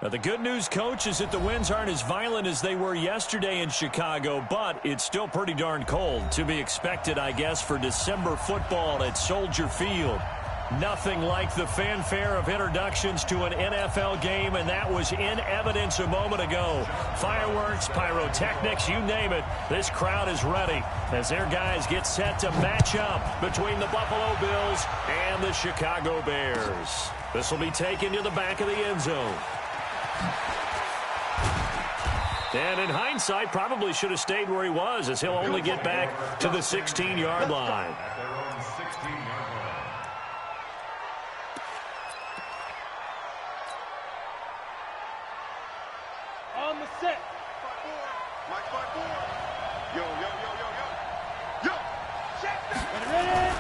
The good news, Coach, is that the winds aren't as violent as they were yesterday in Chicago, but it's still pretty darn cold. To be expected, I guess, for December football at Soldier Field. Nothing like the fanfare of introductions to an NFL game, and that was in evidence a moment ago. Fireworks, pyrotechnics, you name it. This crowd is ready as their guys get set to match up between the Buffalo Bills and the Chicago Bears. This will be taken to the back of the end zone. And in hindsight, probably should have stayed where he was, as he'll only get back to the 16-yard line. On the set. Mike 5-4. Yo. Check Ready.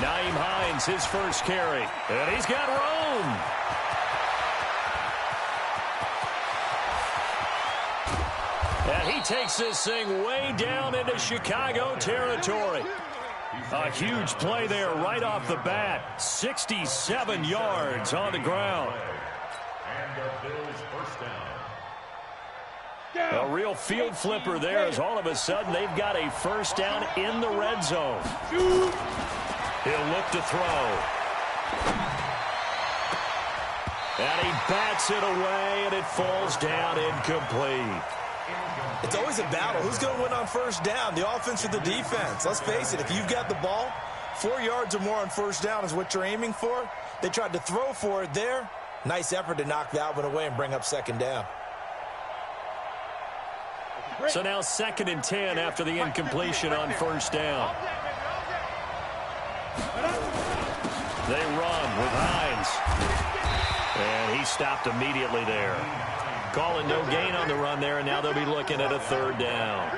Nyheim Hines, his first carry. And he's got room. And he takes this thing way down into Chicago territory. A huge play there right off the bat. 67 yards on the ground. And the Bills first down. A real field flipper there as all of a sudden they've got a first down in the red zone. He'll look to throw. And he bats it away, and it falls down incomplete. It's always a battle. Who's going to win on first down, the offense or the defense? Let's face it, if you've got the ball, 4 yards or more on first down is what you're aiming for. They tried to throw for it there. Nice effort to knock that one away and bring up second down. So now 2nd and 10 after the incompletion on first down. They run with Hines. And he stopped immediately there. Calling no gain on the run there, and now they'll be looking at a 3rd down.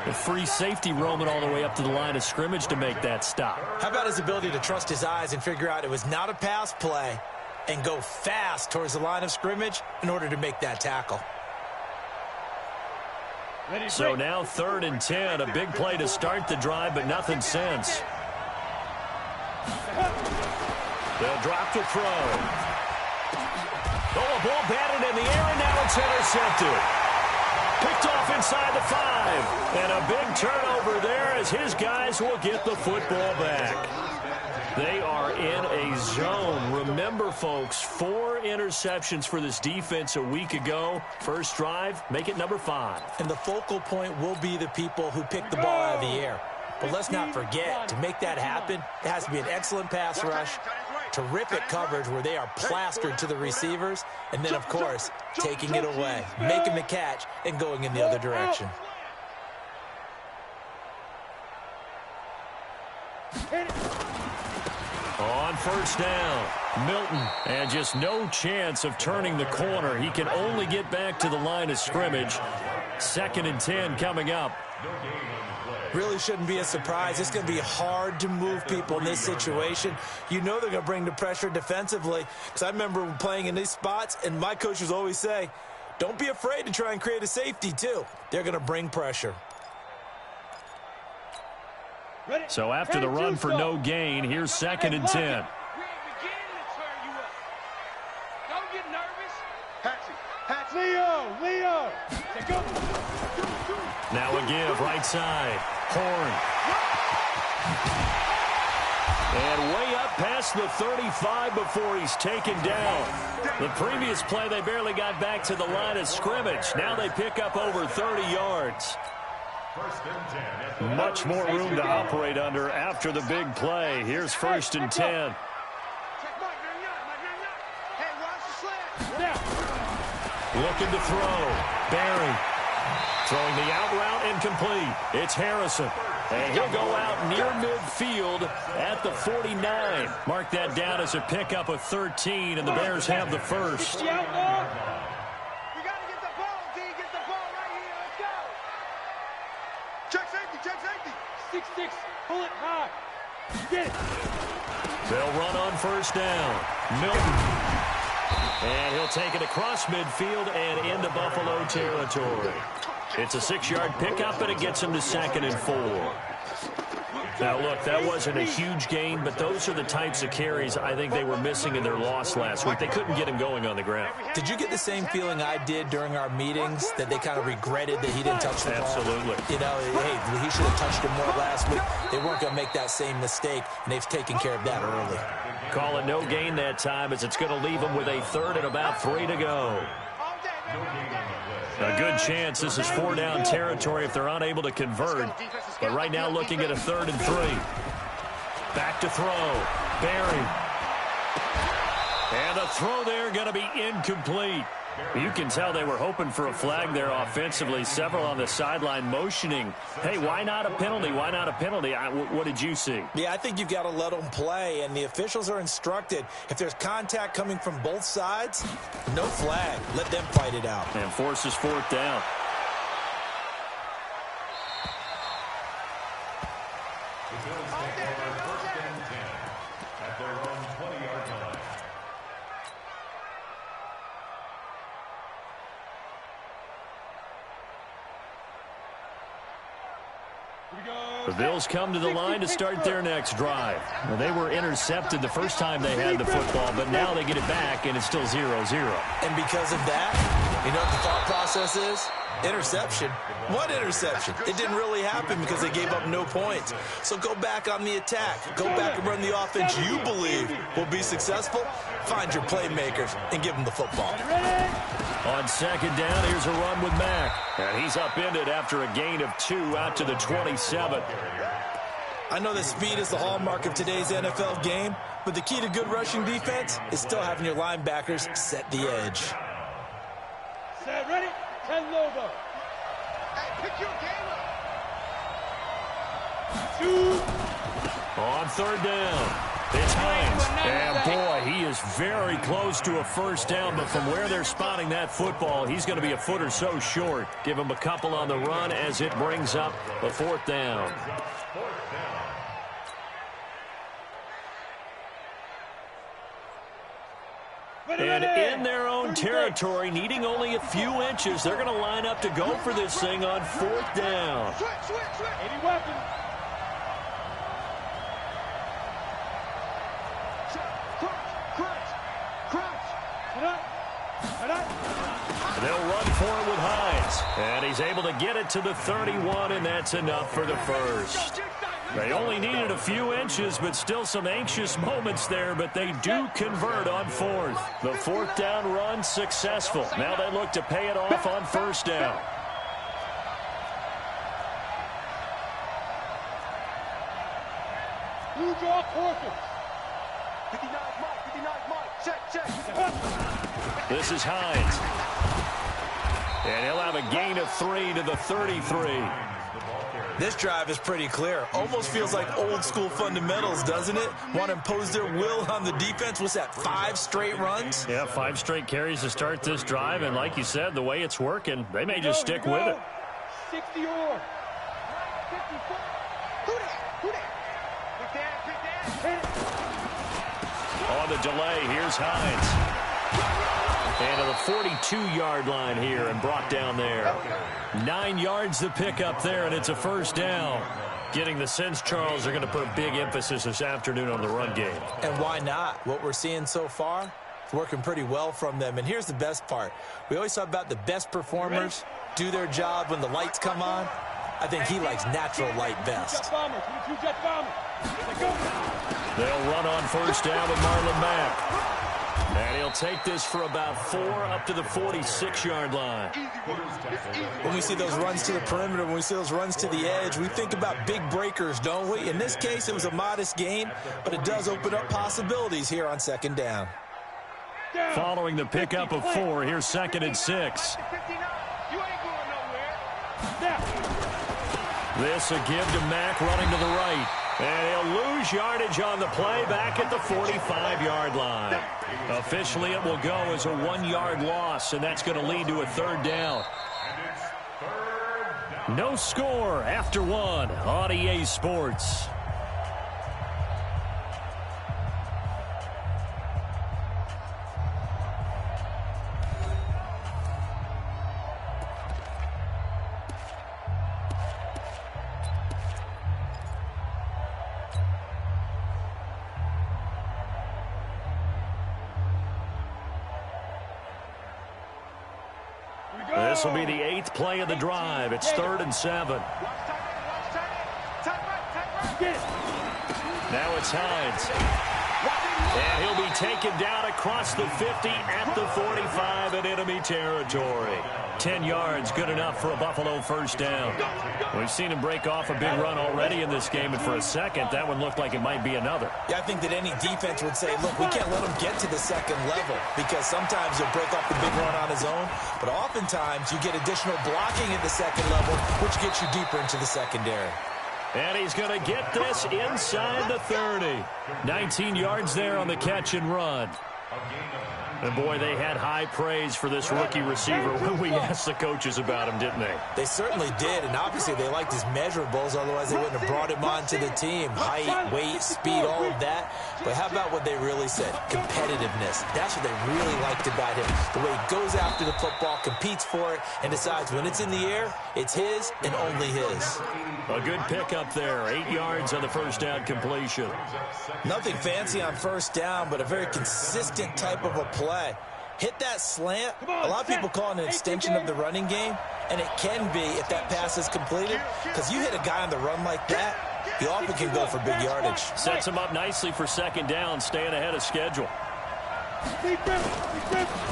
A free safety roaming all the way up to the line of scrimmage to make that stop. How about his ability to trust his eyes and figure out it was not a pass play and go fast towards the line of scrimmage in order to make that tackle? So now 3rd and 10, a big play to start the drive, but nothing since. They'll drop the throw. Oh, a ball batted in the air, and now it's intercepted. Picked off inside the 5. And a big turnover there as his guys will get the football back. They are in a zone. Remember, folks, 4 interceptions for this defense a week ago. First drive, make it number 5. And the focal point will be the people who pick the ball out of the air. But let's not forget, to make that happen, it has to be an excellent pass rush, terrific coverage where they are plastered to the receivers, and then, of course, taking it away, making the catch, and going in the other direction. On first down, Milton, and just no chance of turning the corner. He can only get back to the line of scrimmage. 2nd and 10 coming up. Really shouldn't be a surprise. It's going to be hard to move people in this situation. You know they're going to bring the pressure defensively. Because I remember playing in these spots, and my coaches always say, don't be afraid to try and create a safety, too. They're going to bring pressure. So after the run for no gain, here's 2nd and 10. Leo. Now a give, right side. Horn. And way up past the 35 before he's taken down. The previous play, they barely got back to the line of scrimmage. Now they pick up over 30 yards. Much more room to operate under after the big play. Here's 1st and 10. Looking to throw. Barry. Throwing the out route incomplete. It's Harrison. And he'll go out near midfield at the 49. Mark that down as a pickup of 13, and the Bears have the first. We got to get the ball, D. Get the ball right here. Let's go. Check safety. 6-6. Pull it high. Get it. They'll run on first down. Milton. And he'll take it across midfield and into Buffalo territory. It's a 6-yard pickup, and it gets him to 2nd and 4. Now, look, that wasn't a huge gain, but those are the types of carries I think they were missing in their loss last week. They couldn't get him going on the ground. Did you get the same feeling I did during our meetings, that they kind of regretted that he didn't touch the ball? Absolutely. You know, hey, he should have touched it more last week. They weren't going to make that same mistake, and they've taken care of that early. Call it no gain that time, as it's going to leave them with a third and about 3 to go. A good chance this is 4-down territory if they're unable to convert. But right now looking at a 3rd and 3. Back to throw. Barry. And the throw there going to be incomplete. You can tell they were hoping for a flag there offensively. Several on the sideline motioning. Hey, why not a penalty? Why not a penalty? What did you see? Yeah, I think you've got to let them play, and the officials are instructed. If there's contact coming from both sides, no flag. Let them fight it out. And forces 4th down. The Bills take over 1st and 10 at their own 20-yard line. The Bills come to the line to start their next drive. Well, they were intercepted the first time they had the football, but now they get it back, and it's still 0-0. And because of that, you know what the thought process is? Interception. What interception? It didn't really happen because they gave up no points. So go back on the attack. Go back and run the offense you believe will be successful. Find your playmakers and give them the football. On 2nd down, here's a run with Mack. And he's upended after a gain of 2 out to the 27. I know that speed is the hallmark of today's NFL game, but the key to good rushing defense is still having your linebackers set the edge. Set, ready? 10 logo. Hey, pick your game up. 2. On 3rd down, it's Hines. And boy, he is very close to a 1st down, but from where they're spotting that football, he's going to be a foot or so short. Give him a couple on the run as it brings up a 4th down. And in their own territory, needing only a few inches, they're going to line up to go for this thing on 4th down. Switch, switch, switch. 80 weapons. They'll run for it with Hines. And he's able to get it to the 31, and that's enough for the 1st. They only needed a few inches, but still some anxious moments there, but they do convert on 4th. The 4th down run successful. Now they look to pay it off on 1st down. Blue draw courses. 59 Mike, 59 Mike. Check, check. This is Hines. And he'll have a gain of 3 to the 33. This drive is pretty clear. Almost feels like old school fundamentals, doesn't it? Want to impose their will on the defense. What's that, 5 straight runs? Yeah, 5 straight carries to start this drive. And like you said, the way it's working, they may just stick with it. 60 or 54. Who that? Pick that. On the delay, here's Hines. And to the 42-yard line here and brought down there. 9 yards to pick up there, and it's a 1st down. Getting the sense, Charles, are going to put a big emphasis this afternoon on the run game. And why not? What we're seeing so far, it's working pretty well from them. And here's the best part. We always talk about the best performers do their job when the lights come on. I think he likes natural light best. Jet bomber. 22 jet bomber. They'll run on 1st down with Marlon Mack. And he'll take this for about 4 up to the 46-yard line. When we see those runs to the perimeter, when we see those runs to the edge, we think about big breakers, don't we? In this case, it was a modest gain, but it does open up possibilities here on 2nd down. Following the pickup of 4, here's 2nd and 6. You ain't going nowhere. This a give to Mack running to the right. And he'll lose yardage on the play back at the 45-yard line. Officially, it will go as a 1-yard loss, and that's going to lead to a 3rd down. No score after 1 on EA Sports. This will be the 8th play of the drive. It's 3rd and 7. Now it's Hines. And he'll be taken down across the 50 at the 45 in enemy territory. 10 yards, good enough for a Buffalo first down. We've seen him break off a big run already in this game, and for a second, that one looked like it might be another. Yeah, I think that any defense would say, look, we can't let him get to the second level, because sometimes he'll break off the big run on his own, but oftentimes you get additional blocking at the second level, which gets you deeper into the secondary. And he's going to get this inside the 30. 19 yards there on the catch and run. And, boy, they had high praise for this rookie receiver when we asked the coaches about him, didn't they? They certainly did, and obviously they liked his measurables, otherwise they wouldn't have brought him onto the team. Height, weight, speed, all of that. But how about what they really said? Competitiveness. That's what they really liked about him. The way he goes after the football, competes for it, and decides when it's in the air, it's his and only his. A good pickup there. 8 yards on the first down completion. Nothing fancy on first down, but a very consistent type of a play. Hit that slant. A lot of people call it an extension of the running game, and it can be if that pass is completed, because you hit a guy on the run like that, he often can go for big yardage. Sets him up nicely for second down, staying ahead of schedule.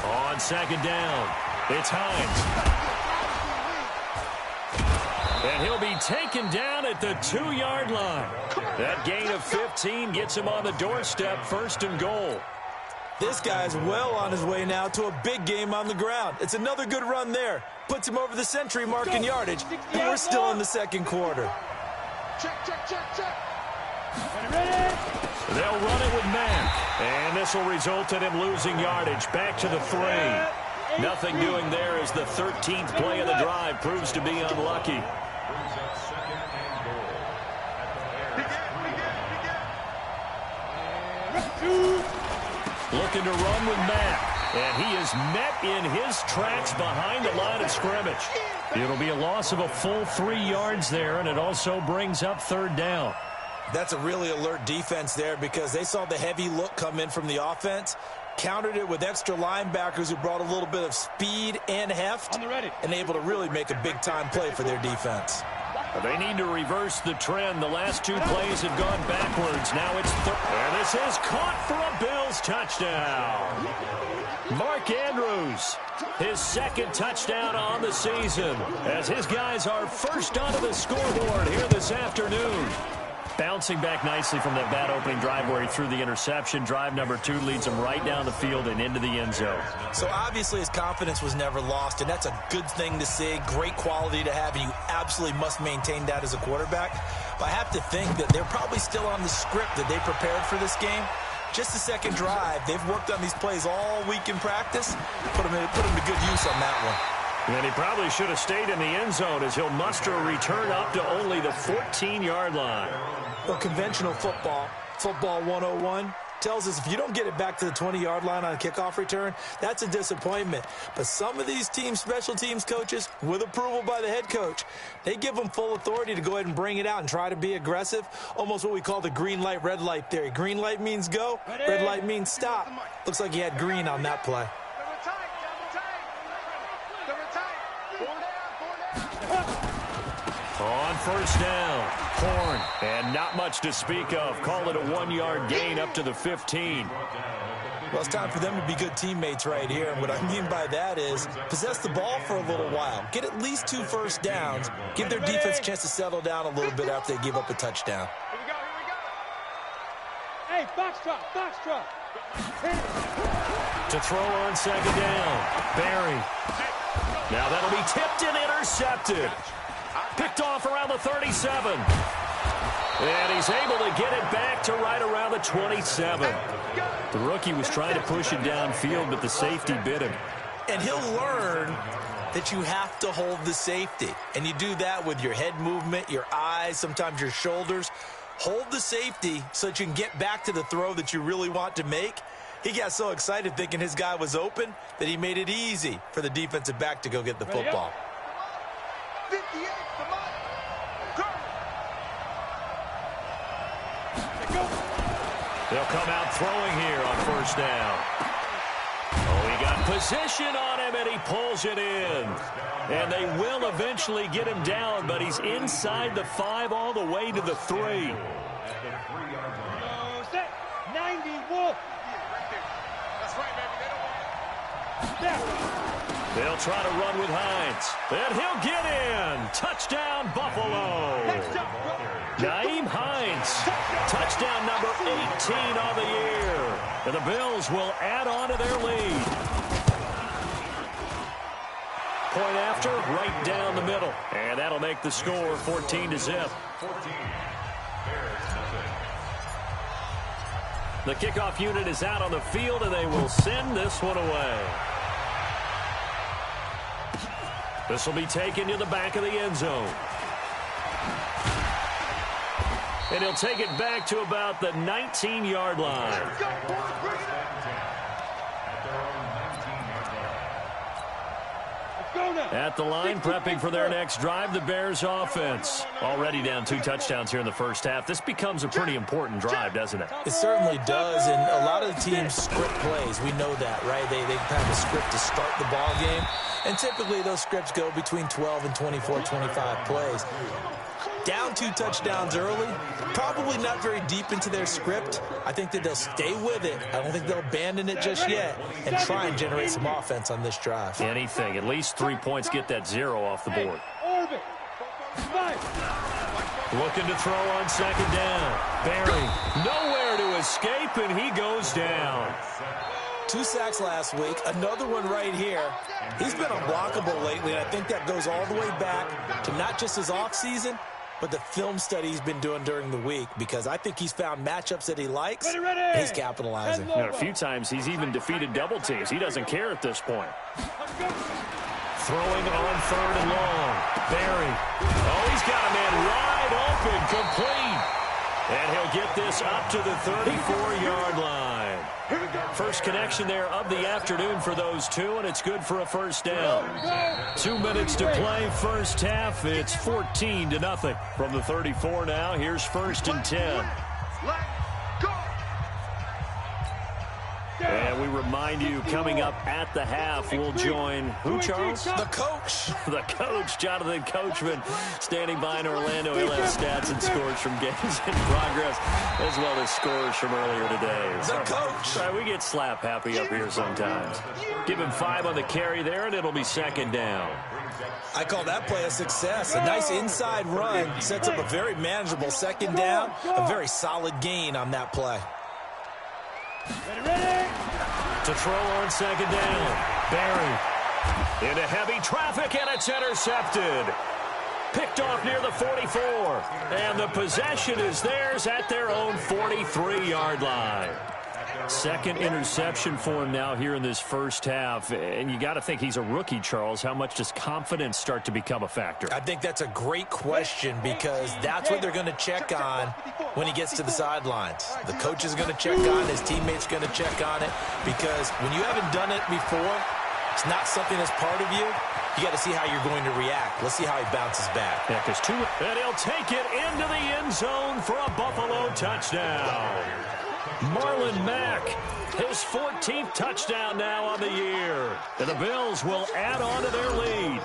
On second down, it's Hines. And he'll be taken down at the 2-yard line. That gain of 15 gets him on the doorstep, 1st and goal. This guy's well on his way now to a big game on the ground. It's another good run there. Puts him over the century mark in yardage, and we're still in the second quarter. Check. They'll run it with Mack. And this will result in him losing yardage back to the 3. Nothing doing there as the 13th play of the drive proves to be unlucky. Looking to run with Mack. And he is met in his tracks behind the line of scrimmage. It'll be a loss of a full 3 yards there, and it also brings up 3rd down. That's a really alert defense there because they saw the heavy look come in from the offense, countered it with extra linebackers who brought a little bit of speed and heft, and able to really make a big-time play for their defense. They need to reverse the trend. The last 2 plays have gone backwards. Now it's and this is caught for a Bills touchdown. Mark Andrews, his 2nd touchdown on the season, as his guys are first onto the scoreboard here this afternoon. Bouncing back nicely from that bad opening drive where he threw the interception. Drive number 2 leads him right down the field and into the end zone. So obviously his confidence was never lost, and that's a good thing to see, great quality to have, and you absolutely must maintain that as a quarterback. But I have to think that they're probably still on the script that they prepared for this game. Just the second drive, they've worked on these plays all week in practice. Put them to good use on that one. And he probably should have stayed in the end zone as he'll muster a return up to only the 14-yard line. Well, conventional football 101, tells us if you don't get it back to the 20-yard line on a kickoff return, that's a disappointment. But some of these team special teams coaches, with approval by the head coach, they give them full authority to go ahead and bring it out and try to be aggressive, almost what we call the green light, red light theory. Green light means go, red light means stop. Looks like he had green on that play. On first down, Horn, and not much to speak of. Call it a 1-yard gain up to the 15. Well, it's time for them to be good teammates right here. And what I mean by that is possess the ball for a little while. Get at least 2 first downs. Give their defense a chance to settle down a little bit after they give up a touchdown. Here we go. Hey, box drop. To throw on second down, Barry. Now that'll be tipped and intercepted. Picked off around the 37. And he's able to get it back to right around the 27. The rookie was trying to push it downfield, but the safety bit him. And he'll learn that you have to hold the safety. And you do that with your head movement, your eyes, sometimes your shoulders. Hold the safety so that you can get back to the throw that you really want to make. He got so excited thinking his guy was open that he made it easy for the defensive back to go get the football. 58, come on. They'll come out throwing here on first down. Oh, he got Position on him, and he pulls it in. And they will eventually get him down, but he's inside the 5 all the way to the 3. 90 Wolf. That's right, baby. They don't want Step. They'll try to run with Hines. And he'll get in. Touchdown, Buffalo. Nyheim Hines. Touchdown number 18 on the year. And the Bills will add on to their lead. Point after, right down the middle. And that'll make the score 14-0. The kickoff unit is out on the field, and they will send this one away. This will be taken to the back of the end zone. And he'll take it back to about the 19-yard line. At the line, prepping for their next drive, the Bears offense. Already down 2 touchdowns here in the first half. This becomes a pretty important drive, doesn't it? It certainly does, and a lot of the teams script plays. We know that, right? They have a script to start the ball game, and typically those scripts go between 12 and 24, 25 plays. Down 2 touchdowns early, probably not very deep into their script. I think that they'll stay with it. I don't think they'll abandon it just yet and try and generate some offense on this drive. Anything. At least 3 points, get that 0 off the board. Orbit. Looking to throw on second down. Barry, nowhere to escape, and he goes down. 2 sacks last week, another one right here. He's been unblockable lately, and I think that goes all the way back to not just his offseason, but the film study he's been doing during the week, because I think he's found matchups that he likes, and he's capitalizing. A few times he's even defeated double teams. He doesn't care at this point. Throwing on 3rd and long. Barry. Oh, he's got a man wide open, complete. And he'll get this up to the 34-yard line. First connection there of the afternoon for those two, and it's good for a first down. 2 minutes to play, first half. It's 14-0 from the 34 now. Here's 1st and 10. And we remind you, coming up at the half, we'll join who, Charles? The coach. The coach, Jonathan Coachman, standing by in Orlando. He'll have stats and scores from games in progress, as well as scores from earlier today. The coach. Sorry, we get slap happy up here sometimes. Give him 5 on the carry there, and it'll be second down. I call that play a success. A nice inside run sets up a very manageable second down, a very solid gain on that play. Ready. To throw on second down. Barry into heavy traffic, and it's intercepted. Picked off near the 44. And the possession is theirs at their own 43-yard line. Second interception for him now here in this first half. And you got to think he's a rookie, Charles. How much does confidence start to become a factor? I think that's a great question, because that's what they're going to check on when he gets to the sidelines. The coach is going to check on it. His teammates going to check on it, because when you haven't done it before, it's not something that's part of you. You got to see how you're going to react. Let's see how he bounces back. Yeah, because and he'll take it into the end zone for a Buffalo touchdown. Marlon Mack, his 14th touchdown now on the year. And the Bills will add on to their lead.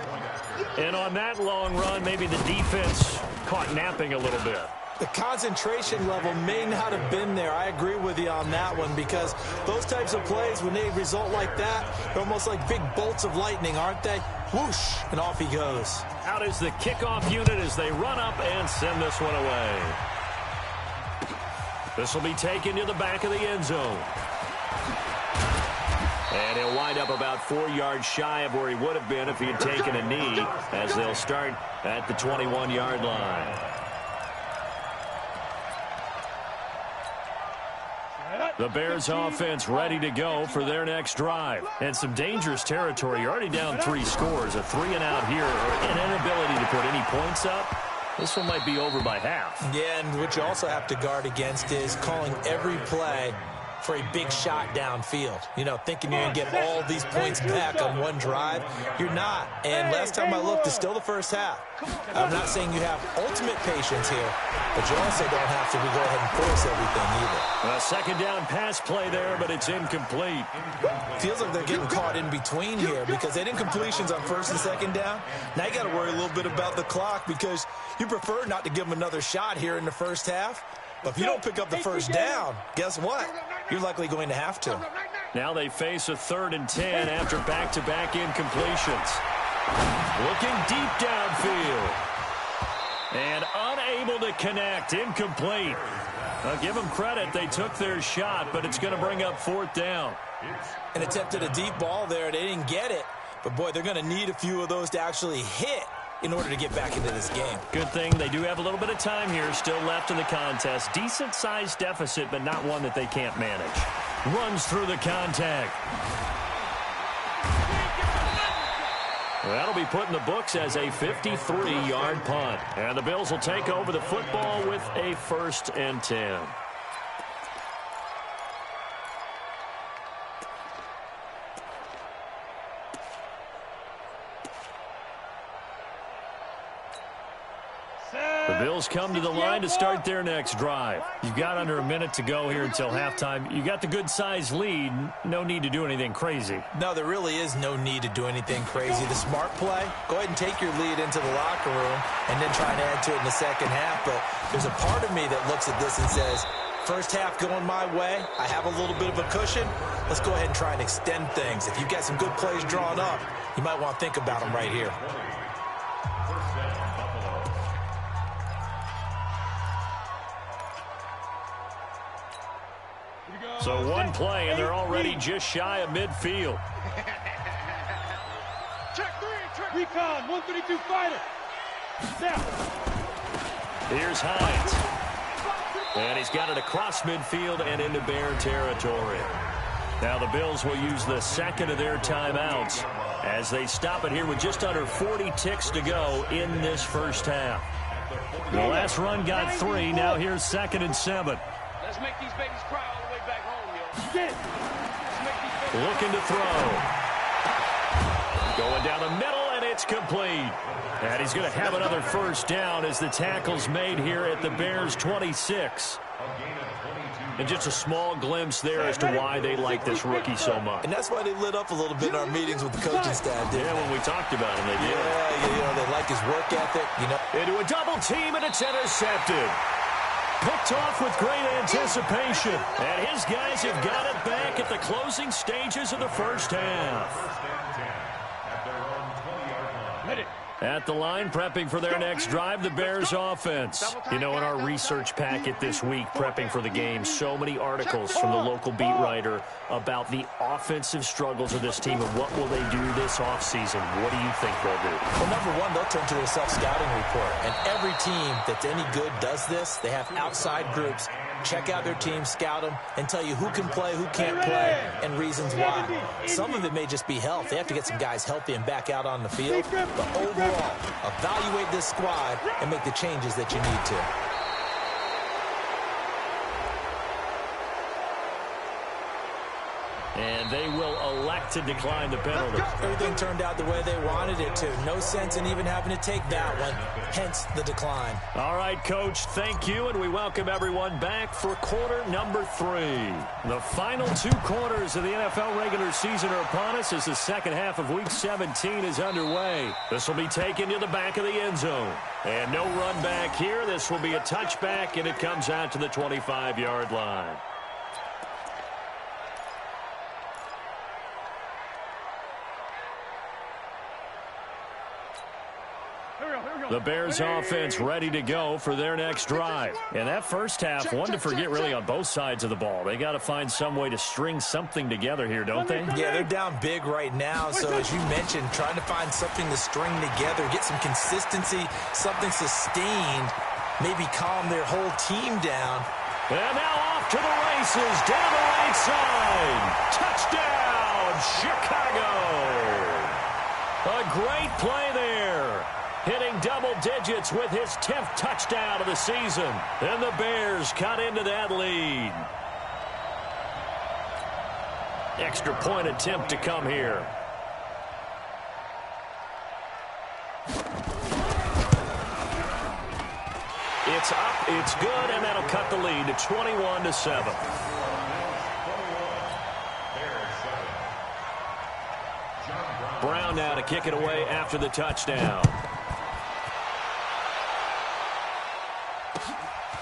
And on that long run, maybe the defense caught napping a little bit. The concentration level may not have been there. I agree with you on that one, because those types of plays, when they result like that, they're almost like big bolts of lightning, aren't they? Whoosh, and off he goes. Out is the kickoff unit as they run up and send this one away. This will be taken to the back of the end zone. And he'll wind up about 4 yards shy of where he would have been if he had taken a knee, as they'll start at the 21-yard line. The Bears offense ready to go for their next drive. And some dangerous territory. You're already down 3 scores. A 3-and-out here. An inability to put any points up. This one might be over by half. Yeah, and what you also have to guard against is calling every play for a big shot downfield. You know, thinking you're going to get all these points back on one drive. You're not. And last time I looked, it's still the first half. I'm not saying you have ultimate patience here, but you also don't have to go ahead and force everything either. A second down pass play there, but it's incomplete. Feels like they're getting caught in between here because they didn't completions on first and second down. Now you got to worry a little bit about the clock because you prefer not to give them another shot here in the first half. But if you don't pick up the first down, guess what? You're likely going to have to. Now they face a 3rd and 10 after back-to-back incompletions. Looking deep downfield. And unable to connect. Incomplete. I'll give them credit. They took their shot, but it's going to bring up 4th down. And attempted a deep ball there. They didn't get it. But, boy, they're going to need a few of those to actually hit in order to get back into this game. Good thing they do have a little bit of time here still left in the contest. Decent-sized deficit, but not one that they can't manage. Runs through the contact. That'll be put in the books as a 53-yard punt. And the Bills will take over the football with a 1st and 10. The Bills come to the line to start their next drive. You've got under a minute to go here until halftime. You got the good-sized lead. No need to do anything crazy. No, there really is no need to do anything crazy. The smart play, go ahead and take your lead into the locker room and then try and add to it in the second half. But there's a part of me that looks at this and says, first half going my way, I have a little bit of a cushion. Let's go ahead and try and extend things. If you've got some good plays drawn up, you might want to think about them right here. So one play, and they're already just shy of midfield. Recon, 132 fighter. Snap. Here's Hines. And he's got it across midfield and into Bear territory. Now the Bills will use the second of their timeouts as they stop it here with just under 40 ticks to go in this first half. The last run got 3. Now here's 2nd and 7. Let's make these babies cry all the way back home, yo. Looking to throw. Going down the middle, and it's complete. And he's going to have another first down as the tackle's made here at the Bears' 26. And just a small glimpse there as to why they like this rookie so much. And that's why they lit up a little bit in our meetings with the coaching staff, didn't they? When we talked about him, they did. Yeah, you know, they like his work ethic, you know. Into a double team, and it's intercepted. Picked off with great anticipation. And his guys have got it back at the closing stages of the first half. At the line, prepping for their next drive, the Bears offense. You know, in our research packet this week, prepping for the game, so many articles from the local beat writer about the offensive struggles of this team and what will they do this offseason. What do you think they'll do? Well, number one, they'll turn to their self-scouting report. And every team that's any good does this. They have outside groups. Check out their team, scout them, and tell you who can play, who can't play, and reasons why. Some of it may just be health. They have to get some guys healthy and back out on the field. But overall, evaluate this squad and make the changes that you need to. And they will elect to decline the penalty. Everything turned out the way they wanted it to. No sense in even having to take that one, hence the decline. All right, Coach, thank you, and we welcome everyone back for quarter number 3. The final 2 quarters of the NFL regular season are upon us as the second half of Week 17 is underway. This will be taken to the back of the end zone. And no run back here. This will be a touchback, and it comes out to the 25-yard line. The Bears offense ready to go for their next drive. And that first half, one to forget really on both sides of the ball. They got to find some way to string something together here, don't they? Yeah, they're down big right now. So as you mentioned, trying to find something to string together, get some consistency, something sustained, maybe calm their whole team down. And now off to the races, down the right side. Touchdown, Chicago. A great play there. Hitting double digits with his 10th touchdown of the season. And the Bears cut into that lead. Extra point attempt to come here. It's up, it's good, and that'll cut the lead to 21-7. Brown now to kick it away after the touchdown.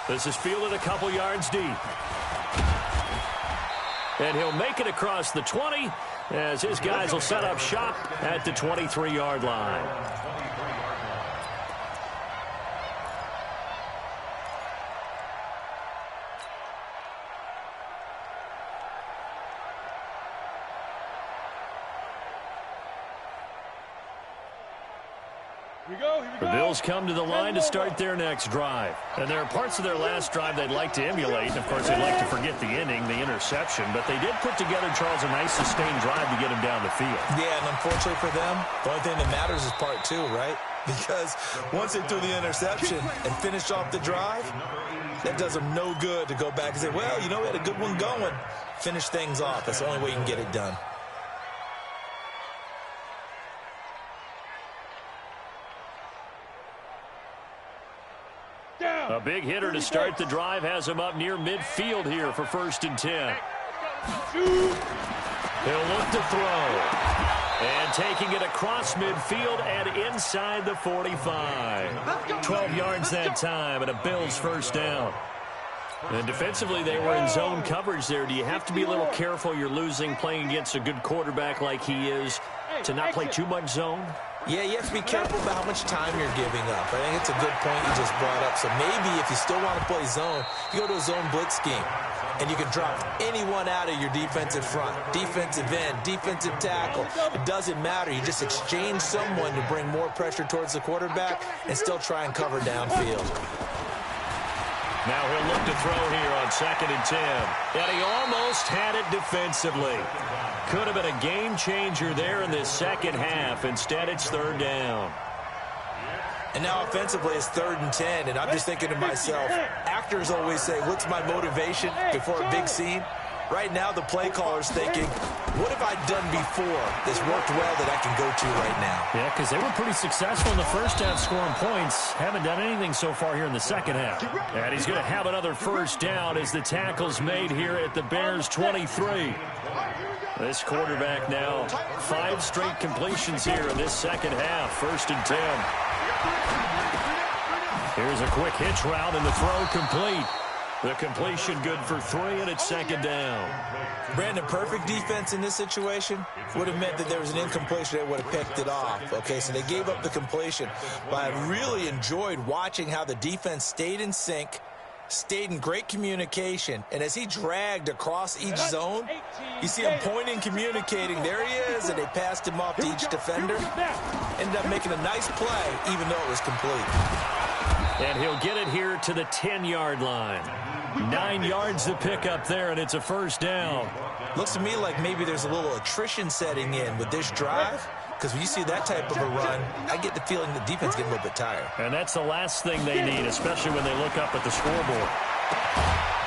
This is fielded a couple yards deep. And he'll make it across the 20 as his guys will set up shop at the 23-yard line. The Bills come to the line to start their next drive. And there are parts of their last drive they'd like to emulate. And, of course, they'd like to forget the inning, the interception. But they did put together, Charles, a nice sustained drive to get him down the field. Yeah, and unfortunately for them, the only thing that matters is part two, right? Because once they threw the interception and finished off the drive, that does them no good to go back and say, well, you know, we had a good one going. Finish things off. That's the only way you can get it done. A big hitter to start the drive has him up near midfield here for 1st and 10. He'll look to throw. And taking it across midfield and inside the 45. 12 yards that time and a Bills first down. And defensively, they were in zone coverage there. Do you have to be a little careful? You're losing playing against a good quarterback like he is to not play too much zone? Yeah, you have to be careful about how much time you're giving up. I think it's a good point you just brought up. So maybe if you still want to play zone, you go to a zone blitz scheme. And you can drop anyone out of your defensive front. Defensive end, defensive tackle. It doesn't matter. You just exchange someone to bring more pressure towards the quarterback and still try and cover downfield. Now he'll look to throw here on 2nd and 10. And he almost had it defensively. Could have been a game changer there in this second half. Instead, it's 3rd down. And now offensively, it's 3rd and 10. And I'm just thinking to myself, actors always say, what's my motivation before a big scene? Right now, the play caller's thinking, what have I done before that's worked well that I can go to right now? Yeah, because they were pretty successful in the first half scoring points. Haven't done anything so far here in the second half. And he's going to have another first down as the tackle's made here at the Bears' 23. This quarterback now 5 straight completions here in this second half. 1st and 10. Here's a quick hitch route and the throw complete. The completion good for 3, and it's 2nd down. Brandon, perfect defense in this situation would have meant that there was an incompletion. They would have picked it off. Okay, so they gave up the completion. But I really enjoyed watching how the defense stayed in sync, stayed in great communication, and as he dragged across each zone, you see him pointing, communicating. There he is, and they passed him off to each defender. Ended up making a nice play, even though it was complete. And he'll get it here to the 10-yard line. 9 yards to pick up there, and it's a first down. Looks to me like maybe there's a little attrition setting in with this drive, because when you see that type of a run, I get the feeling the defense getting a little bit tired. And that's the last thing they need, especially when they look up at the scoreboard.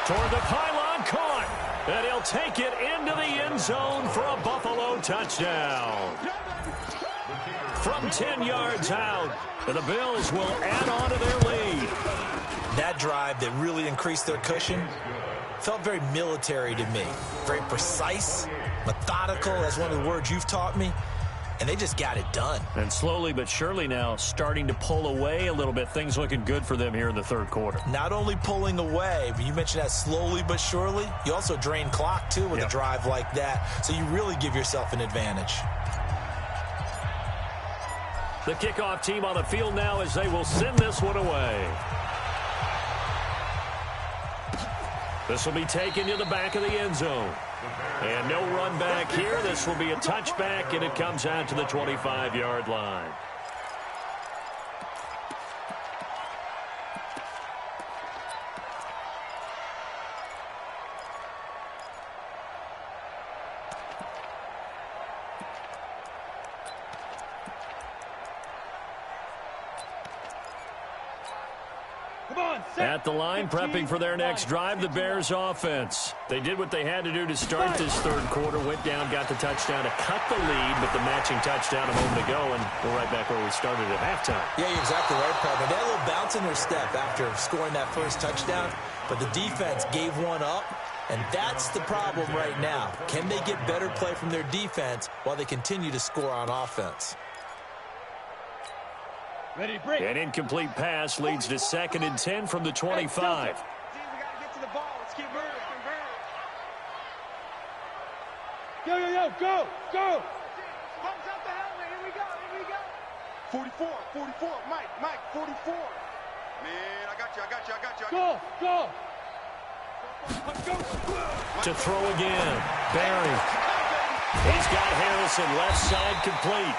Toward the pylon, caught. And he'll take it into the end zone for a Buffalo touchdown. From 10 yards out, the Bills will add on to their lead. That drive that really increased their cushion felt very military to me. Very precise, methodical, that's one of the words you've taught me. And they just got it done. And slowly but surely now starting to pull away a little bit. Things looking good for them here in the 3rd quarter. Not only pulling away, but you mentioned that slowly but surely. You also drain clock, too, with a drive like that. So you really give yourself an advantage. The kickoff team on the field now as they will send this one away. This will be taken to the back of the end zone. And no run back here. This will be a touchback, and it comes out to the 25-yard line. At the line, prepping for their next drive, the Bears offense. They did what they had to do to start this third quarter, went down, got the touchdown to cut the lead, but the matching touchdown a moment ago, and we're right back where we started at halftime. Yeah, you're exactly right, Parker. They had a little bounce in their step after scoring that first touchdown, but the defense gave one up, and that's the problem right now. Can they get better play from their defense while they continue to score on offense? Ready to break. An incomplete pass leads to 2nd and 10 from the 25. We got to get to the ball. Let's keep moving. Go. Pumps out the helmet. Here we go. 44. Mike, 44. Man, I got you. Go. To throw again. Barry. He's got Harrison left side complete.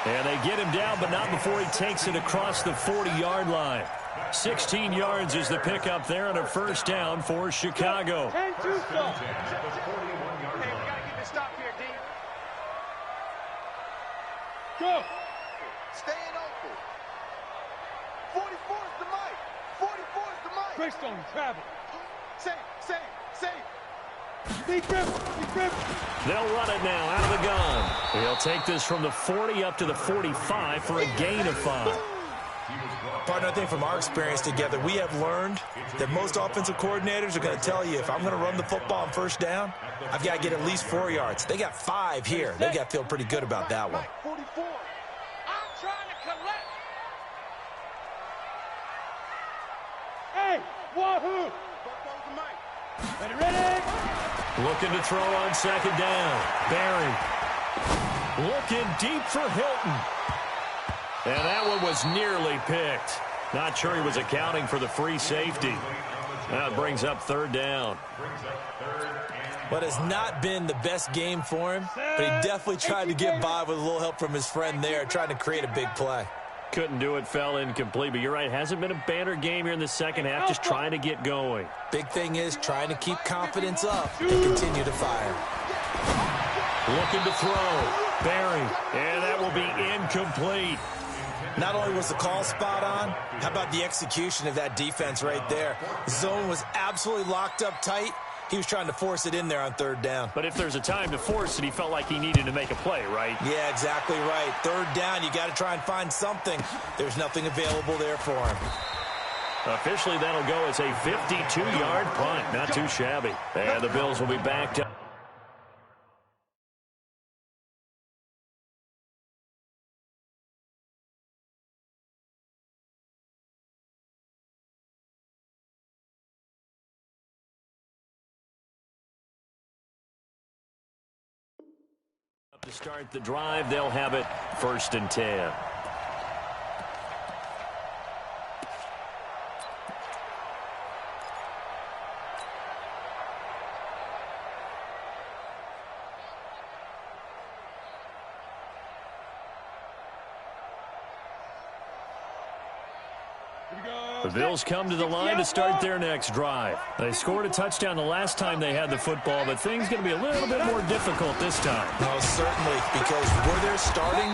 And they get him down, but not before he takes it across the 40-yard line. 16 yards is the pickup there on a first down for Chicago. Hey, we got to get this stop here, D. Go. Staying open. 44 is the mic. Greystone travel. Safe. Deep grip. They'll run it now out of the gun. He'll take this from the 40 up to the 45 for a gain of 5. Partner, I think from our experience together, we have learned that most offensive coordinators are going to tell you, if I'm going to run the football on first down, I've got to get at least 4 yards. They got 5 here. They've got to feel pretty good about that one. 44. I'm trying to collect. Hey, wahoo. Ready. Looking to throw on 2nd down. Barry. Looking deep for Hilton. And that one was nearly picked. Not sure he was accounting for the free safety. That brings up 3rd down. But it's not been the best game for him, but he definitely tried to get by with a little help from his friend there, trying to create a big play. Couldn't do it, fell incomplete, but you're right, hasn't been a banner game here in the second half, just trying to get going. Big thing is trying to keep confidence up and continue to fire. Looking to throw. Barry. And that will be incomplete. Not only was the call spot on, how about the execution of that defense right there? The zone was absolutely locked up tight. He was trying to force it in there on 3rd down. But if there's a time to force it, he felt like he needed to make a play, right? Yeah, exactly right. 3rd down, you got to try and find something. There's nothing available there for him. Officially, that'll go as a 52-yard punt. Not too shabby. And the Bills will be backed up. To start the drive, they'll have it 1st and 10. The Bills come to the line to start their next drive. They scored a touchdown the last time they had the football, but things going to be a little bit more difficult this time. No, certainly, because where they're starting,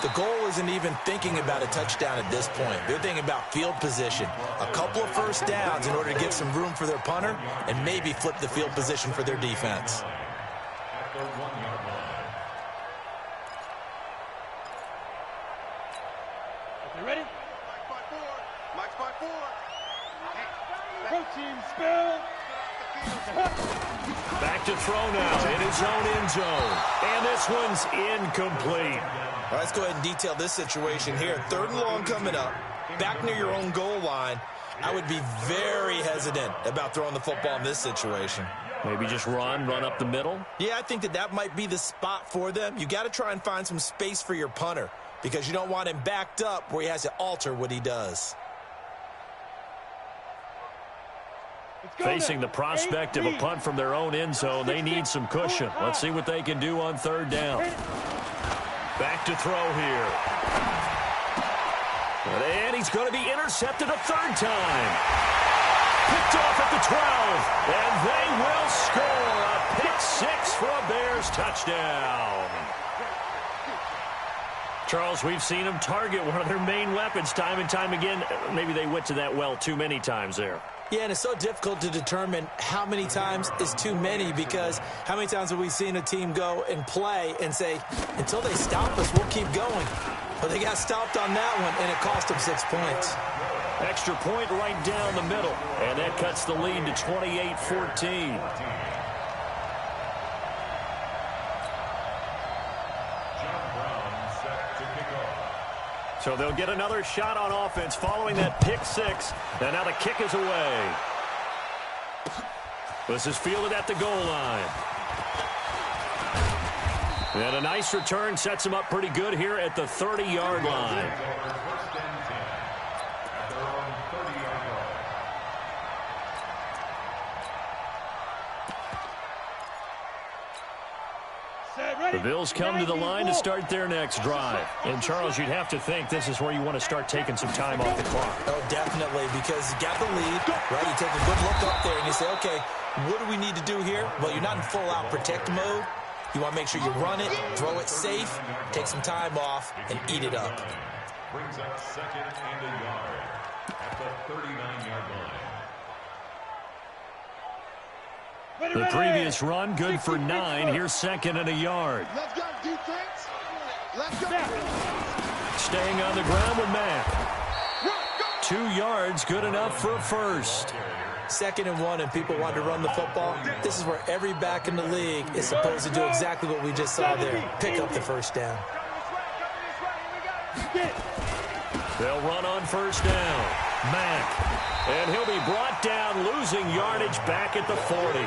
the goal isn't even thinking about a touchdown at this point. They're thinking about field position. A couple of first downs in order to give some room for their punter and maybe flip the field position for their defense. You ready? Mike's by 4. Protein spill. Back to throw now in his own end zone. And this one's incomplete. All right, let's go ahead and detail this situation here. 3rd and long coming up. Back near your own goal line. I would be very hesitant about throwing the football in this situation. Maybe just run up the middle? Yeah, I think that might be the spot for them. You got to try and find some space for your punter because you don't want him backed up where he has to alter what he does. Facing the prospect of a punt from their own end zone, they need some cushion. Let's see what they can do on 3rd down. Back to throw here. And he's going to be intercepted a 3rd time. Picked off at the 12. And they will score a pick 6 for a Bears touchdown. Charles, we've seen them target one of their main weapons time and time again. Maybe they went to that well too many times there. Yeah, and it's so difficult to determine how many times is too many, because how many times have we seen a team go and play and say, until they stop us, we'll keep going. But they got stopped on that one, and it cost them 6 points. Extra point right down the middle, and that cuts the lead to 28-14. So they'll get another shot on offense following that pick six. And now the kick is away. This is fielded at the goal line. And a nice return sets him up pretty good here at the 30-yard line. The Bills come to the line to start their next drive. And, Charles, you'd have to think this is where you want to start taking some time off the clock. Oh, definitely, because you got the lead, right? You take a good look up there and you say, okay, what do we need to do here? Well, you're not in full-out protect mode. You want to make sure you run it, throw it safe, take some time off, and eat it up. Brings up 2nd and a yard at the 39-yard line. The previous run, good for 9. Here's 2nd and a yard. Let's go, defense. Let's go. Staying on the ground with Mack. 2 yards, good enough for a first. 2nd and 1, and people want to run the football. This is where every back in the league is supposed to do exactly what we just saw there. Pick up the first down. They'll run on first down. Mack. And he'll be brought down, losing yardage back at the 40.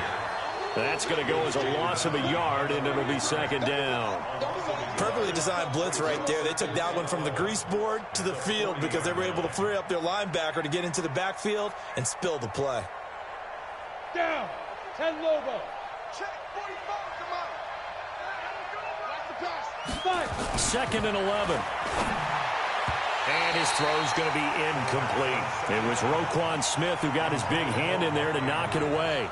That's going to go as a loss of a yard, and it'll be 2nd down. Perfectly designed blitz right there. They took that one from the grease board to the field because they were able to free up their linebacker to get into the backfield and spill the play. Down. 10 Lobo. Check 45, come on. Like the pass. 2nd and 11. And his throw's going to be incomplete. It was Roquan Smith who got his big hand in there to knock it away.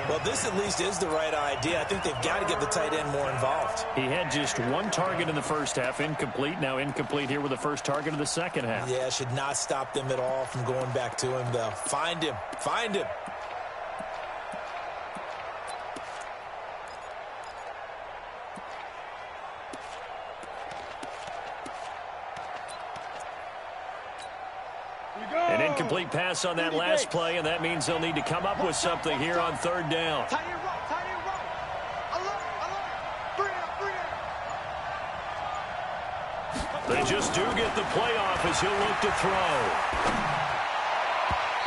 Well, this at least is the right idea. I think they've got to get the tight end more involved. He had just 1 target in the first half, incomplete. Now incomplete here with the first target of the second half. Yeah, should not stop them at all from going back to him, though. Find him. Find him. An incomplete pass on that last play, and that means they'll need to come up with something here on 3rd down. Tight end right, tight end right. Alert. 3 out. They just do get the playoff as he'll look to throw.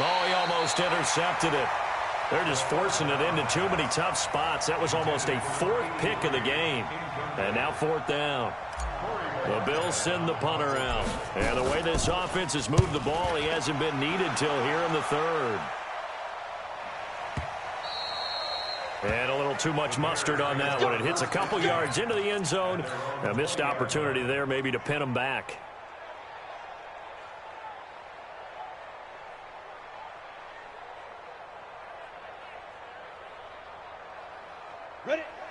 Oh, he almost intercepted it. They're just forcing it into too many tough spots. That was almost a 4th pick of the game. And now 4th down. The Bills send the punter out. And the way this offense has moved the ball, he hasn't been needed till here in the 3rd. And a little too much mustard on that one. It hits a couple yards into the end zone. A missed opportunity there maybe to pin him back.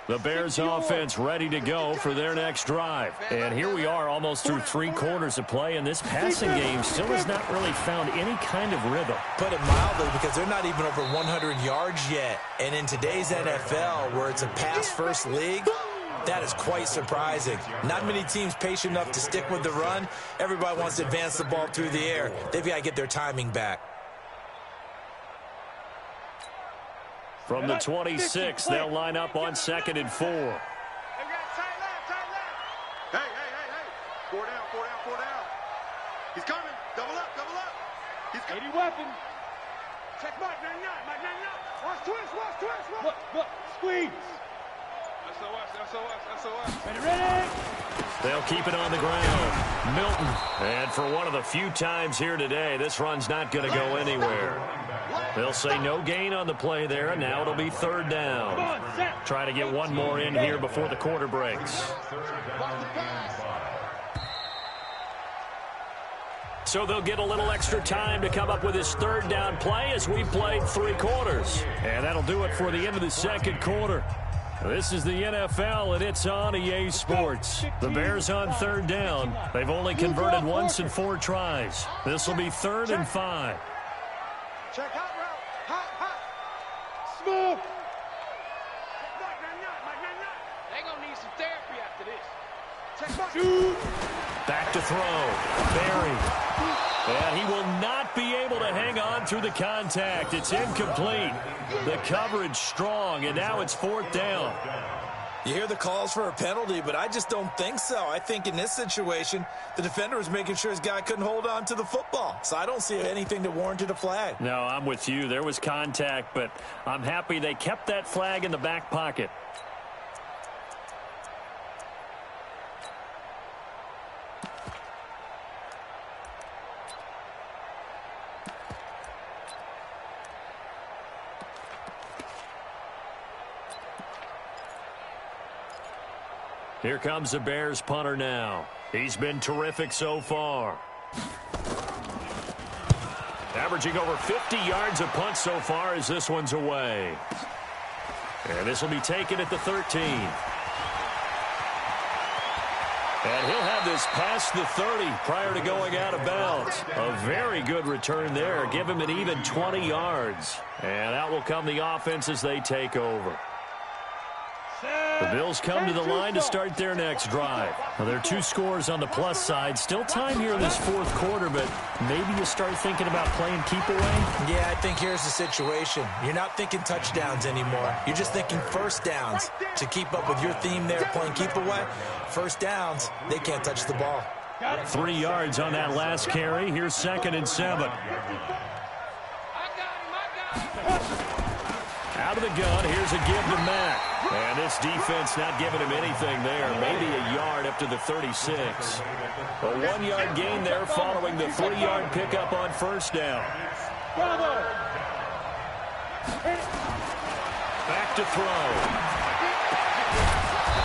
The Bears offense ready to go for their next drive. And here we are almost through 3 quarters of play, and this passing game still has not really found any kind of rhythm. Put it mildly, because they're not even over 100 yards yet. And in today's NFL, where it's a pass-first league, that is quite surprising. Not many teams patient enough to stick with the run. Everybody wants to advance the ball through the air. They've got to get their timing back. From the 26, they'll line up on 2nd and 4. Hey. 4 down. He's coming. Double up. He's coming. 80 weapon. Check Mike 99. Watch twist. Look. Squeeze. SOS. Ready. They'll keep it on the ground. Milton. And for one of the few times here today, this run's not going to go anywhere. They'll say no gain on the play there, and now it'll be 3rd down. Try to get one more in here before the quarter breaks. So they'll get a little extra time to come up with his 3rd down play as we played 3 quarters. And that'll do it for the end of the 2nd quarter. This is the NFL, and it's on EA Sports. The Bears on third down. They've only converted once in 4 tries. This will be 3rd and 5. Check hot route. Hot. Smooth. They gonna need some therapy after this. Check back. Shoot. Back to throw. Barry. And he will not be able to hang on through the contact. It's incomplete. The coverage strong, and now it's 4th down. You hear the calls for a penalty, but I just don't think so. I think in this situation, the defender was making sure his guy couldn't hold on to the football. So I don't see anything that warranted a flag. No, I'm with you. There was contact, but I'm happy they kept that flag in the back pocket. Here comes the Bears punter now. He's been terrific so far. Averaging over 50 yards a punt so far as this one's away. And this will be taken at the 13. And he'll have this past the 30 prior to going out of bounds. A very good return there. Give him an even 20 yards. And out will come the offense as they take over. The Bills come to the line to start their next drive. Now, there are 2 scores on the plus side. Still time here in this 4th quarter, but maybe you start thinking about playing keep away? Yeah, I think here's the situation. You're not thinking touchdowns anymore. You're just thinking first downs. To keep up with your theme there, playing keep away, first downs, they can't touch the ball. 3 yards on that last carry. Here's 2nd and 7. Out of the gun, here's a give to Matt. And this defense not giving him anything there. Maybe a yard up to the 36. A 1-yard gain there following the 3-yard pickup on first down. Back to throw.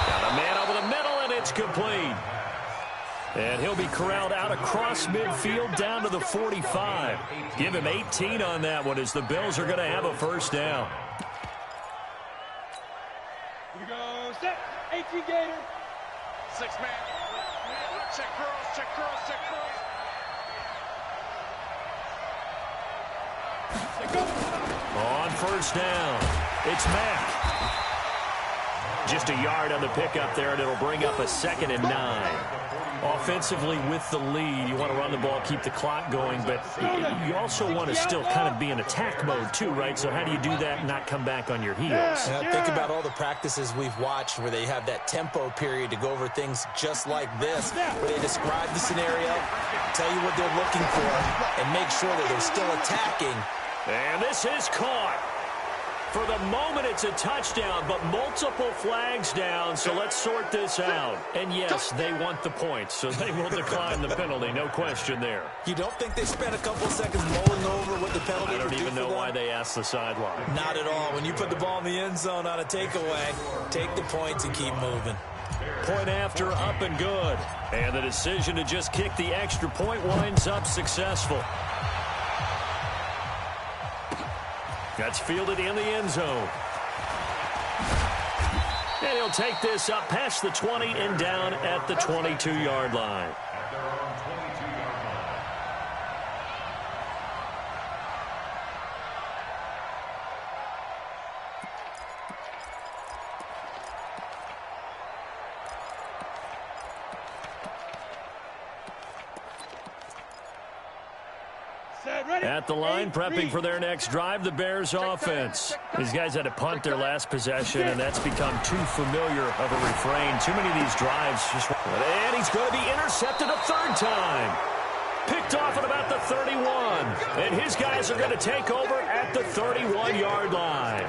Got a man over the middle, and it's complete. And he'll be corralled out across midfield down to the 45. Give him 18 on that one as the Bills are going to have a first down. Here we go. Set. 18 Gator. 6 man. Check curls, check curls, check curls. Go. On first down, it's Mack. Just a yard on the pickup there, and it'll bring up a 2nd and 9. Offensively with the lead, you want to run the ball, keep the clock going, but you also want to still kind of be in attack mode too, right? So how do you do that and not come back on your heels? Think about all the practices we've watched where they have that tempo period to go over things just like this, where they describe the scenario, tell you what they're looking for, and make sure that they're still attacking. And this is caught. For the moment, it's a touchdown, but multiple flags down, so let's sort this out. And yes, they want the points, so they will decline the penalty, no question there. You don't think they spent a couple seconds mulling over what the penalty I don't even know why they asked the sideline. Not at all. When you put the ball in the end zone on a takeaway, take the points and keep moving. Point after, up and good. And the decision to just kick the extra point winds up successful. That's fielded in the end zone. And he'll take this up past the 20 and down at the 22-yard line. At the line, prepping for their next drive, the Bears offense. These guys had to punt their last possession, and that's become too familiar of a refrain. Too many of these drives just... And he's going to be intercepted a 3rd time. Picked off at about the 31. And his guys are going to take over at the 31-yard line.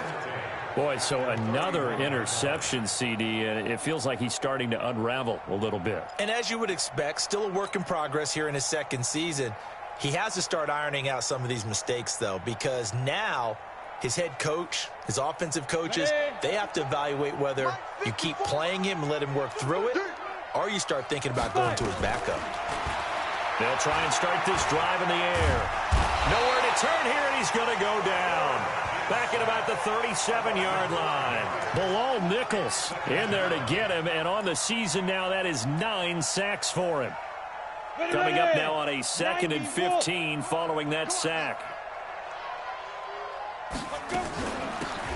Boy, so another interception, CD, and it feels like he's starting to unravel a little bit. And as you would expect, still a work in progress here in his 2nd season. He has to start ironing out some of these mistakes, though, because now his head coach, his offensive coaches, they have to evaluate whether you keep playing him and let him work through it, or you start thinking about going to his backup. They'll try and start this drive in the air. Nowhere to turn here, and he's going to go down. back at about the 37-yard line. Bilal Nichols in there to get him, and on the season now, that is 9 sacks for him. Coming up now on a 2nd and 15 following that sack.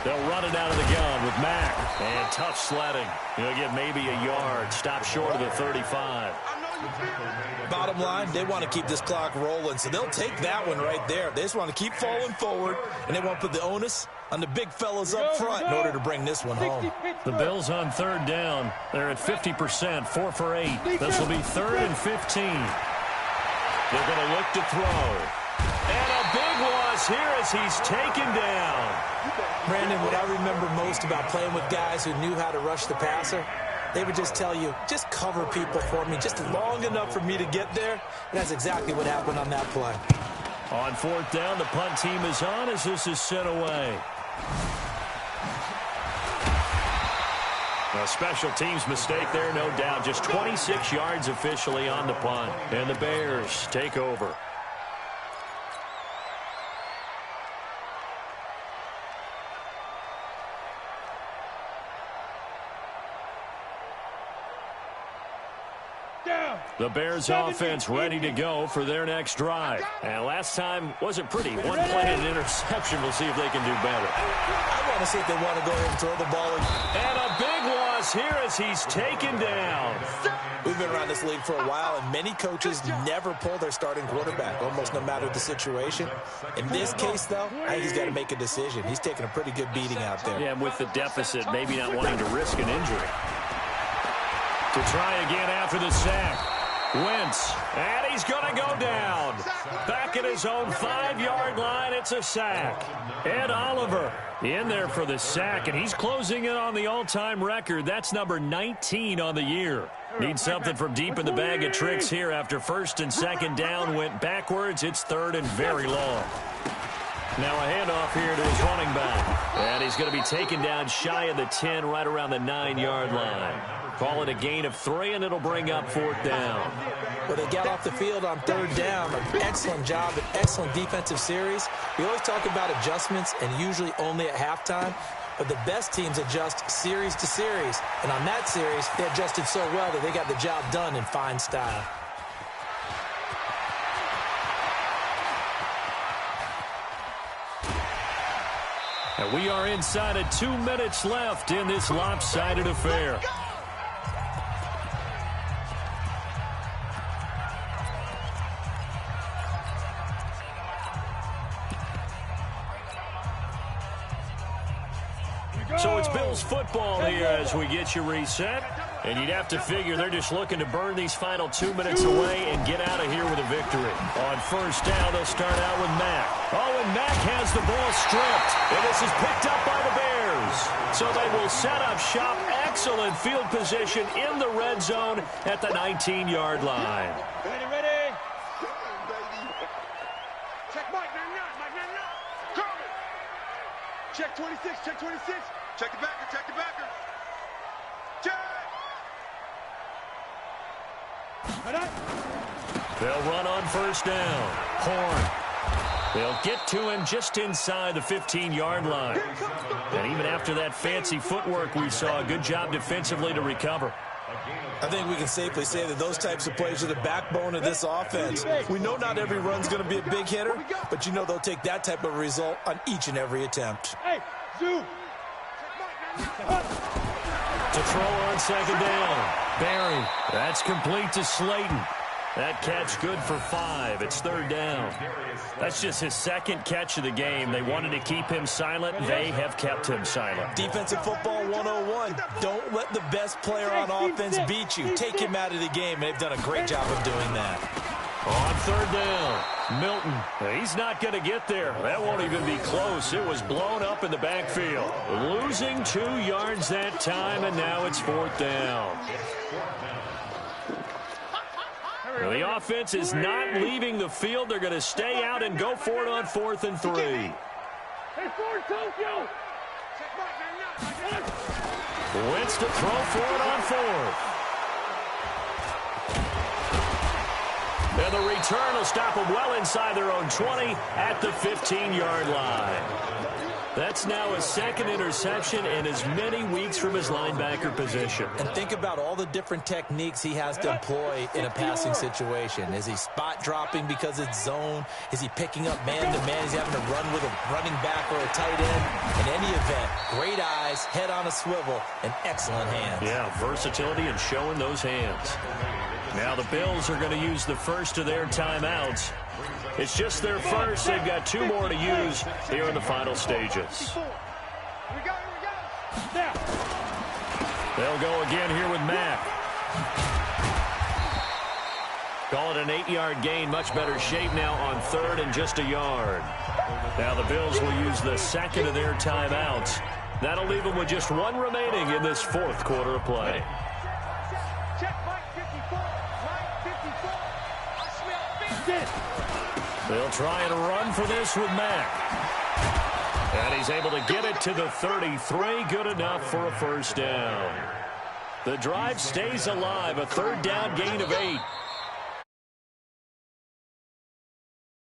They'll run it out of the gun with Mack. And tough sledding. He'll get maybe a yard. Stop short of the 35. Bottom line, they want to keep this clock rolling, so they'll take that one right there. They just want to keep falling forward, and they want to put the onus on the big fellas up front in order to bring this one home. The Bills on 3rd down. They're at 50%, 4 for 8. This will be 3rd and 15. They're going to look to throw. And a big loss here as he's taken down. Brandon, what I remember most about playing with guys who knew how to rush the passer, they would just tell you, just cover people for me, just long enough for me to get there. And that's exactly what happened on that play. On 4th down, the punt team is on as this is sent away. A special teams mistake there, no doubt. Just 26 yards officially on the punt. And the Bears take over. The Bears offense ready to go for their next drive. And last time wasn't pretty. One play and an interception. We'll see if they can do better. I want to see if they want to go ahead and throw the ball. And a big loss here as he's taken down. We've been around this league for a while, and many coaches never pull their starting quarterback, almost no matter the situation. In this case, though, I think he's got to make a decision. He's taking a pretty good beating out there. Yeah, and with the deficit, maybe not wanting to risk an injury. To try again after the sack. Wentz, and he's going to go down. Back at his own 5-yard line, it's a sack. Ed Oliver in there for the sack, and he's closing in on the all-time record. That's number 19 on the year. Needs something from deep in the bag of tricks here after 1st and 2nd down went backwards. It's 3rd and very long. Now a handoff here to his running back. And he's going to be taken down shy of the 10, right around the 9-yard line. Call it a gain of 3, and it'll bring up 4th down. Well, they got off the field on 3rd down. An excellent job, an excellent defensive series. We always talk about adjustments, and usually only at halftime. But the best teams adjust series to series. And on that series, they adjusted so well that they got the job done in fine style. And we are inside of 2 minutes left in this lopsided affair. So it's Bills football here as we get you reset. And you'd have to figure they're just looking to burn these final 2 minutes away and get out of here with a victory. On 1st down, they'll start out with Mack. Oh, and Mack has the ball stripped. And this is picked up by the Bears. So they will set up shop. Excellent field position in the red zone at the 19-yard line. Ready, ready. Check Mike, 99, Mike 99. Coming. Check 26, check 26. Check the backer, check the backer. Check. They'll run on 1st down. Horn. They'll get to him just inside the 15-yard line. And even after that fancy footwork we saw, a good job defensively to recover. I think we can safely say that those types of plays are the backbone of this offense. We know not every run's going to be a big hitter, but you know they'll take that type of result on each and every attempt. Hey, zoom. To throw on 2nd down. Barry. That's complete to Slayton. That catch good for 5. It's 3rd down. That's just his 2nd catch of the game. They wanted to keep him silent. They have kept him silent. Defensive football 101. Don't let the best player on offense beat you. Take him out of the game. They've done a great job of doing that. On 3rd down, Milton. He's not going to get there. That won't even be close. It was blown up in the backfield. Losing 2 yards that time, and now it's 4th down. The offense is not leaving the field. They're going to stay out and go for it on 4th and 3. Hey, Ford, Tokyo. Wentz to throw for it on 4th. And the return will stop them well inside their own 20 at the 15-yard line. That's now his second interception and as many weeks from his linebacker position. And think about all the different techniques he has to employ in a passing situation. Is he spot dropping because it's zone? Is he picking up man-to-man? Is he having to run with a running back or a tight end? In any event, great eyes, head on a swivel, and excellent hands. Yeah, versatility and showing those hands. Now the Bills are going to use the first of their timeouts. It's just their first. They've got 2 more to use here in the final stages. They'll go again here with Mack. Call it an 8-yard gain. Much better shape now on 3rd and just a yard. Now the Bills will use the second of their timeouts. That'll leave them with just 1 remaining in this 4th quarter of play. They'll try and run for this with Mack. And he's able to get it to the 33. Good enough for a first down. The drive stays alive. A 3rd down gain of 8.